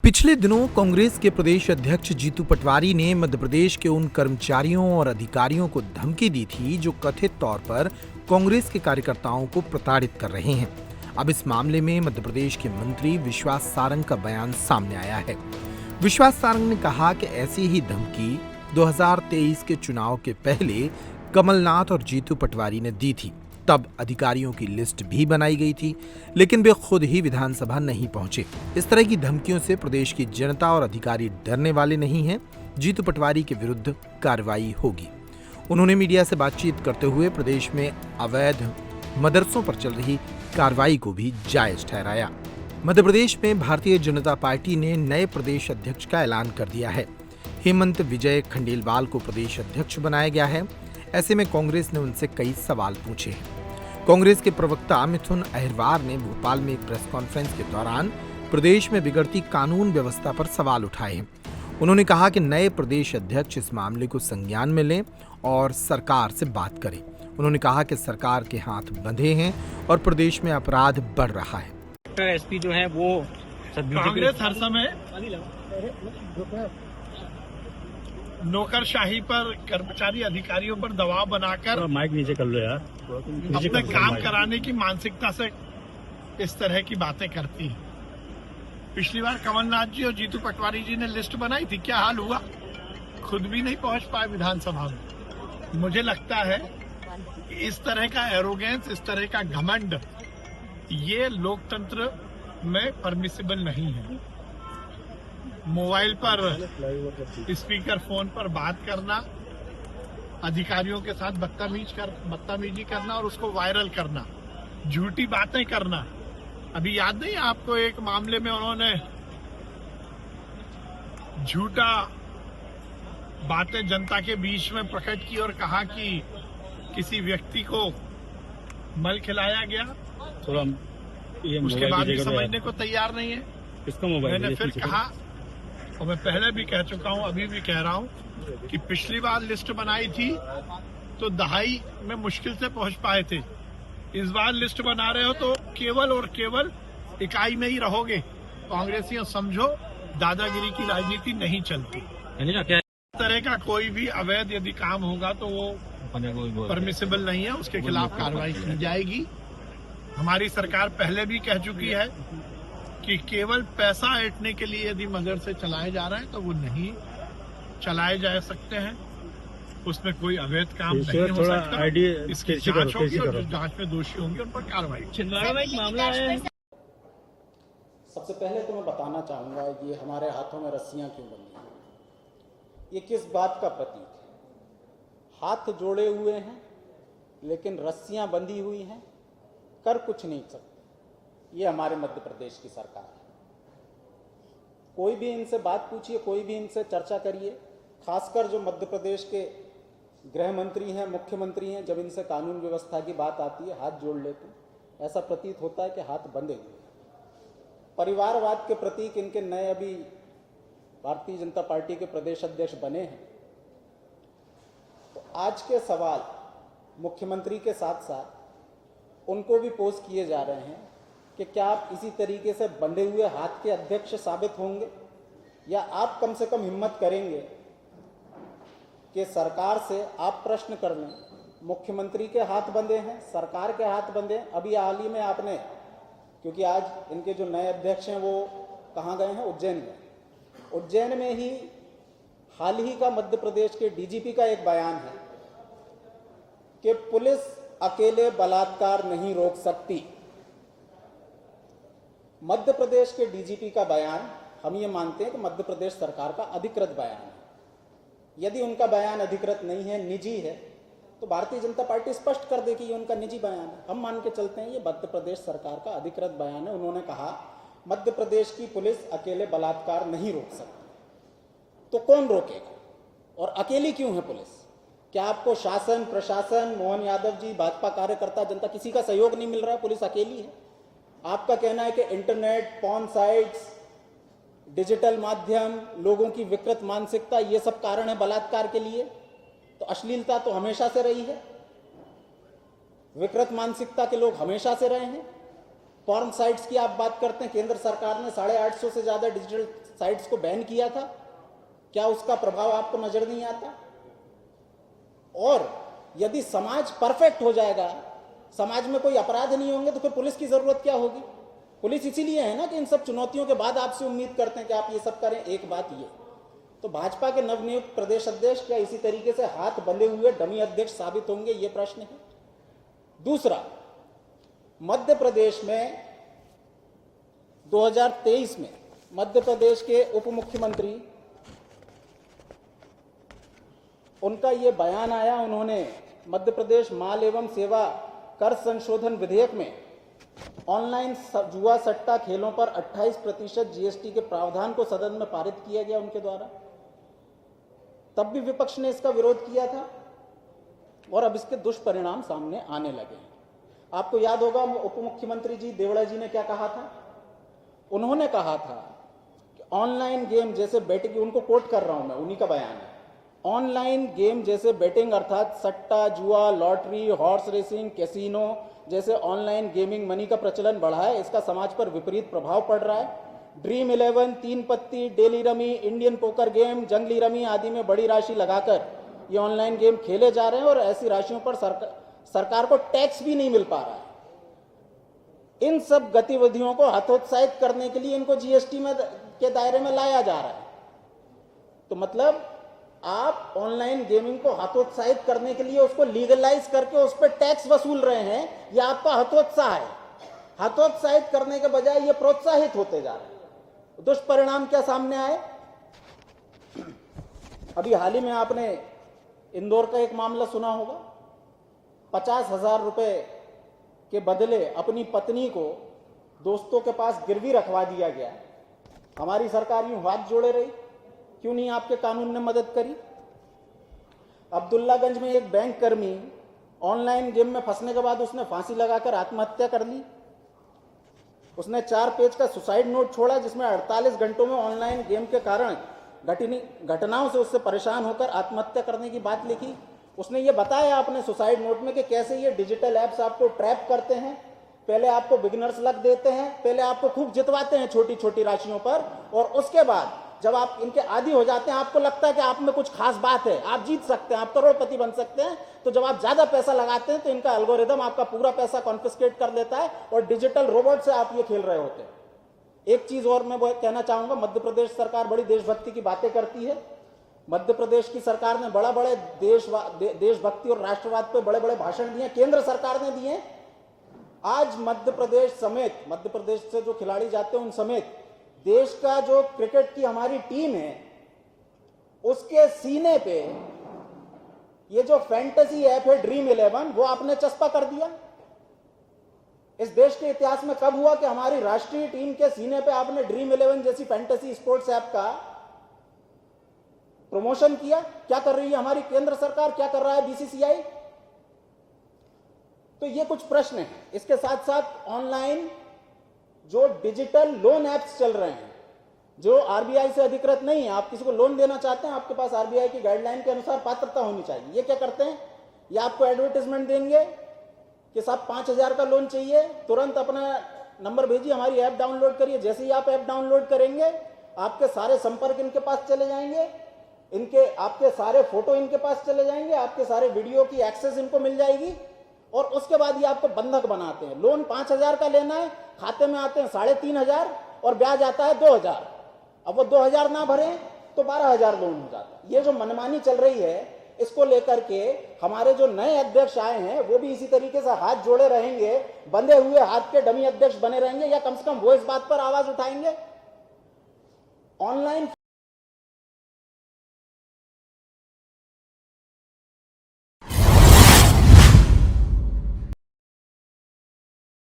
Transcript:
पिछले दिनों कांग्रेस के प्रदेश अध्यक्ष जीतू पटवारी ने मध्य प्रदेश के उन कर्मचारियों और अधिकारियों को धमकी दी थी जो कथित तौर पर कांग्रेस के कार्यकर्ताओं को प्रताड़ित कर रहे हैं। अब इस मामले में मध्य प्रदेश के मंत्री विश्वास सारंग का बयान सामने आया है। विश्वास सारंग ने कहा कि ऐसी ही धमकी 2023 के चुनाव के पहले कमलनाथ और जीतू पटवारी ने दी थी। तब अधिकारियों की लिस्ट भी बनाई गई थी, लेकिन वे खुद ही विधानसभा नहीं पहुंचे। इस तरह की धमकियों से प्रदेश की जनता और अधिकारी डरने वाले नहीं हैं। जीतू पटवारी के विरुद्ध कार्रवाई होगी। उन्होंने मीडिया से बातचीत करते हुए प्रदेश में अवैध मदरसों पर चल रही कार्रवाई को भी जायज ठहराया। मध्य प्रदेश में भारतीय जनता पार्टी ने नए प्रदेश अध्यक्ष का ऐलान कर दिया है। हेमंत विजय खंडेलवाल को प्रदेश अध्यक्ष बनाया गया है। ऐसे में कांग्रेस ने उनसे कई सवाल पूछे हैं। कांग्रेस के प्रवक्ता मिथुन अहिरवार ने भोपाल में एक प्रेस कॉन्फ्रेंस के दौरान प्रदेश में बिगड़ती कानून व्यवस्था पर सवाल उठाए हैं। उन्होंने कहा कि नए प्रदेश अध्यक्ष इस मामले को संज्ञान में लें और सरकार से बात करें। उन्होंने कहा कि सरकार के हाथ बंधे हैं और प्रदेश में अपराध बढ़ रहा है। एसपी जो है वो कांग्रेस हर समय नौकरशाही पर, कर्मचारी अधिकारियों पर दबाव बनाकर माइक नीचे कर लो यार, अपने काम कराने की मानसिकता से इस तरह की बातें करती है। पिछली बार कमलनाथ जी और जीतू पटवारी जी ने लिस्ट बनाई थी, क्या हाल हुआ? खुद भी नहीं पहुंच पाए विधानसभा में। मुझे लगता है कि इस तरह का एरोगेंस, इस तरह का घमंड, ये लोकतंत्र में परमिसिबल नहीं है। मोबाइल पर, स्पीकर फोन पर बात करना, अधिकारियों के साथ बदतमीजी करना और उसको वायरल करना, झूठी बातें करना। अभी याद नहीं आपको, एक मामले में उन्होंने झूठा बातें जनता के बीच में प्रकट की और कहा कि किसी व्यक्ति को मल खिलाया गया। उसके बाद भी समझने को तैयार नहीं है। मैंने फिर कहा, और मैं पहले भी कह चुका हूं, अभी भी कह रहा हूं कि पिछली बार लिस्ट बनाई थी तो दहाई में मुश्किल से पहुंच पाए थे। इस बार लिस्ट बना रहे हो तो केवल और केवल इकाई में ही रहोगे। कांग्रेसियों समझो, दादागिरी की राजनीति नहीं चलती। इस तरह का कोई भी अवैध यदि काम होगा तो वो परमिसिबल नहीं है, उसके खिलाफ कार्रवाई की जाएगी। हमारी सरकार पहले भी कह चुकी है कि केवल पैसा ऐंठने के लिए यदि मदरसे चलाए जा रहे हैं तो वो नहीं चलाए जा सकते हैं। उसमें कोई अवैध काम नहीं हो सकता। इसकी जांच होगी और जो जांच में दोषी होंगे उन पर कार्रवाई। छिंदवाड़ा में एक मामला है। सबसे पहले तो मैं बताना चाहूंगा, ये हमारे हाथों में रस्सियां क्यों बंधी हैं, ये किस बात का प्रतीक है? हाथ जोड़े हुए हैं लेकिन रस्सियां बंधी हुई हैं, कर कुछ नहीं सकते। ये हमारे मध्य प्रदेश की सरकार है। कोई भी इनसे बात पूछिए, कोई भी इनसे चर्चा करिए, खासकर जो मध्य प्रदेश के गृह मंत्री हैं, मुख्यमंत्री हैं, जब इनसे कानून व्यवस्था की बात आती है हाथ जोड़ लेते हैं। ऐसा प्रतीत होता है कि हाथ बंधे हुए। परिवारवाद के प्रतीक इनके नए अभी भारतीय जनता पार्टी के प्रदेश अध्यक्ष बने हैं। तो आज के सवाल मुख्यमंत्री के साथ साथ उनको भी पोस्ट किए जा रहे हैं कि क्या आप इसी तरीके से बंधे हुए हाथ के अध्यक्ष साबित होंगे, या आप कम से कम हिम्मत करेंगे कि सरकार से आप प्रश्न कर लें। मुख्यमंत्री के हाथ बंधे हैं, सरकार के हाथ बंधे हैं। अभी हाल ही में आपने, क्योंकि आज इनके जो नए अध्यक्ष हैं वो कहाँ गए हैं? उज्जैन गए। उज्जैन में ही हाल ही का मध्य प्रदेश के डीजीपी का एक बयान है कि पुलिस अकेले बलात्कार नहीं रोक सकती। मध्य प्रदेश के डीजीपी का बयान, हम ये मानते हैं कि मध्य प्रदेश सरकार का अधिकृत बयान है। यदि उनका बयान अधिकृत नहीं है, निजी है, तो भारतीय जनता पार्टी स्पष्ट कर दे कि ये उनका निजी बयान है। हम मान के चलते हैं ये मध्य प्रदेश सरकार का अधिकृत बयान है। उन्होंने कहा मध्य प्रदेश की पुलिस अकेले बलात्कार नहीं रोक सकती। तो कौन रोकेगा? और अकेली क्यों है पुलिस? क्या आपको शासन, प्रशासन, मोहन यादव जी, भाजपा कार्यकर्ता, जनता, किसी का सहयोग नहीं मिल रहा है? पुलिस अकेली है। आपका कहना है कि इंटरनेट, पॉर्न साइट्स, डिजिटल माध्यम, लोगों की विकृत मानसिकता, ये सब कारण है बलात्कार के लिए। तो अश्लीलता तो हमेशा से रही है, विकृत मानसिकता के लोग हमेशा से रहे हैं। पॉर्न साइट्स की आप बात करते हैं, केंद्र सरकार ने 850 से ज्यादा डिजिटल साइट्स को बैन किया था। क्या उसका प्रभाव आपको नजर नहीं आता? और यदि समाज परफेक्ट हो जाएगा, समाज में कोई अपराध नहीं होंगे, तो फिर पुलिस की जरूरत क्या होगी? पुलिस इसीलिए है ना कि इन सब चुनौतियों के बाद आपसे उम्मीद करते हैं कि आप ये सब करें। एक बात ये, तो भाजपा के नवनियुक्त प्रदेश अध्यक्ष क्या इसी तरीके से हाथ बंधे हुए डमी अध्यक्ष साबित होंगे? ये प्रश्न है। दूसरा, मध्य प्रदेश में 2023 में मध्य प्रदेश के उप मुख्यमंत्री, उनका ये बयान आया, उन्होंने मध्य प्रदेश माल एवं सेवा कर संशोधन विधेयक में ऑनलाइन जुआ सट्टा खेलों पर 28% जीएसटी के प्रावधान को सदन में पारित किया गया उनके द्वारा। तब भी विपक्ष ने इसका विरोध किया था और अब इसके दुष्परिणाम सामने आने लगे हैं। आपको याद होगा उप मुख्यमंत्री जी देवड़ा जी ने क्या कहा था? उन्होंने कहा था कि ऑनलाइन गेम जैसे बेटिंग, उनको कोट कर रहा हूं मैं, उन्हीं का बयान है, ऑनलाइन गेम जैसे बेटिंग अर्थात सट्टा, जुआ, लॉटरी, हॉर्स रेसिंग, कैसीनो जैसे ऑनलाइन गेमिंग मनी का प्रचलन बढ़ा है। इसका समाज पर विपरीत प्रभाव पड़ रहा है। ड्रीम 11, तीन पत्ती, daily rummy, Indian poker game, जंगली रमी आदि में बड़ी राशि लगाकर ये ऑनलाइन गेम खेले जा रहे हैं और ऐसी राशियों पर सरकार को टैक्स भी नहीं मिल पा रहा है। इन सब गतिविधियों को हतोत्साहित करने के लिए इनको जीएसटी में के दायरे में लाया जा रहा है। तो मतलब आप ऑनलाइन गेमिंग को हतोत्साहित करने के लिए उसको लीगलाइज करके उस पर टैक्स वसूल रहे हैं। यह आपका हतोत्साह है। हतोत्साहित करने के बजाय ये प्रोत्साहित होते जा रहे हैं। दुष्परिणाम क्या सामने आए? अभी हाल ही में आपने इंदौर का एक मामला सुना होगा। 50,000 रुपए के बदले अपनी पत्नी को दोस्तों के पास गिरवी रखवा दिया गया। हमारी सरकार यूं हाथ जोड़े रही, क्यों नहीं आपके कानून ने मदद करी? अब्दुल्लागंज में एक बैंक कर्मी ऑनलाइन गेम में फंसने के बाद उसने फांसी लगाकर आत्महत्या कर ली। उसने 4 पेज का सुसाइड नोट छोड़ा जिसमें 48 घंटों में ऑनलाइन गेम के कारण घटनाओं से उससे परेशान होकर आत्महत्या करने की बात लिखी। उसने ये बताया अपने सुसाइड नोट में कि कैसे ये डिजिटल एप्स आपको ट्रैप करते हैं। पहले आपको बिगिनर्स लक देते हैं, पहले आपको खूब जितवाते हैं छोटी छोटी राशियों पर, और उसके बाद जब आप इनके आदी हो जाते हैं, आपको लगता है कि आप में कुछ खास बात है, आप जीत सकते हैं, आप करोड़पति बन सकते हैं। तो जब आप ज्यादा पैसा लगाते हैं तो इनका एल्गोरिदम आपका पूरा पैसा कॉन्फिस्केट कर लेता है और डिजिटल रोबोट से आप ये खेल रहे होते हैं। एक चीज और मैं कहना चाहूंगा, मध्य प्रदेश सरकार बड़ी देशभक्ति की बातें करती है। मध्य प्रदेश की सरकार ने बड़ा बड़े देशभक्ति और राष्ट्रवाद पे बड़े बड़े भाषण दिए, केंद्र सरकार ने दिए। आज मध्य प्रदेश समेत, मध्य प्रदेश से जो खिलाड़ी जाते हैं उन समेत देश का जो क्रिकेट की हमारी टीम है, उसके सीने पे ये जो फैंटेसी ऐप है ड्रीम 11, वो आपने चस्पा कर दिया। इस देश के इतिहास में कब हुआ कि हमारी राष्ट्रीय टीम के सीने पे आपने ड्रीम 11 जैसी फैंटेसी स्पोर्ट्स ऐप का प्रमोशन किया? क्या कर रही है हमारी केंद्र सरकार, क्या कर रहा है बीसीसीआई? तो ये कुछ प्रश्न हैं। इसके साथ साथ ऑनलाइन जो डिजिटल लोन एप्स चल रहे हैं, जो आरबीआई से अधिकृत नहीं है, आप किसी को लोन देना चाहते हैं, आपके पास आरबीआई की गाइडलाइन के अनुसार पात्रता होनी चाहिए। ये क्या करते हैं? ये आपको एडवर्टाइजमेंट देंगे कि साहब 5,000 का लोन चाहिए, तुरंत अपना नंबर भेजिए, हमारी ऐप डाउनलोड करिए। जैसे ही आप ऐप डाउनलोड करेंगे, आपके सारे संपर्क इनके पास चले जाएंगे, आपके सारे फोटो इनके पास चले जाएंगे, आपके सारे वीडियो की एक्सेस इनको मिल जाएगी, और उसके बाद ये आपको बंधक बनाते हैं। लोन 5,000 का लेना है, खाते में आते हैं 3,500 और ब्याज आता है 2,000। अब वो 2,000 ना भरे तो 12,000 लोन हो जाता है। ये जो मनमानी चल रही है, इसको लेकर के हमारे जो नए अध्यक्ष आए हैं वो भी इसी तरीके से हाथ जोड़े रहेंगे, बंधे हुए हाथ के डमी अध्यक्ष बने रहेंगे, या कम से कम वो इस बात पर आवाज उठाएंगे? ऑनलाइन